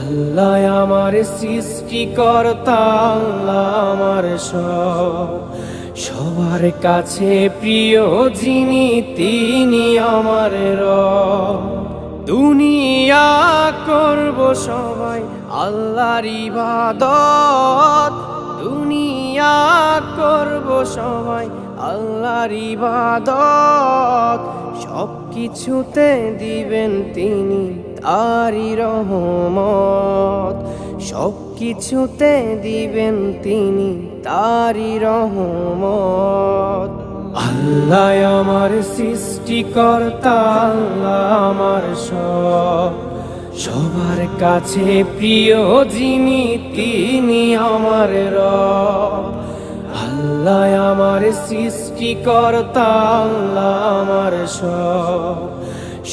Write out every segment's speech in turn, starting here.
আল্লাহ আমার সৃষ্টিকর্তা, আল্লাহ আমার সবার কাছে প্রিয় যিনি তিনি আমার রব। দুনিয়া করব সবাই আল্লাহর ইবাদত, দুনিয়া করব সবাই আল্লাহর ইবাদত। সব কিছুতে দিবেন তিনি তারি রহমত, সব কিছুতে দিবেন তিনি তারি রহমত। আল্লাহ আমার সৃষ্টিকর্তা, আল্লাহ আমার সবার কাছে প্রিয় যিনি তিনি আমার রব। আল্লাহ আমার সৃষ্টিকর্তা, আল্লাহ আমার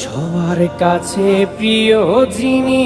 সবার কাছে প্রিয় যিনি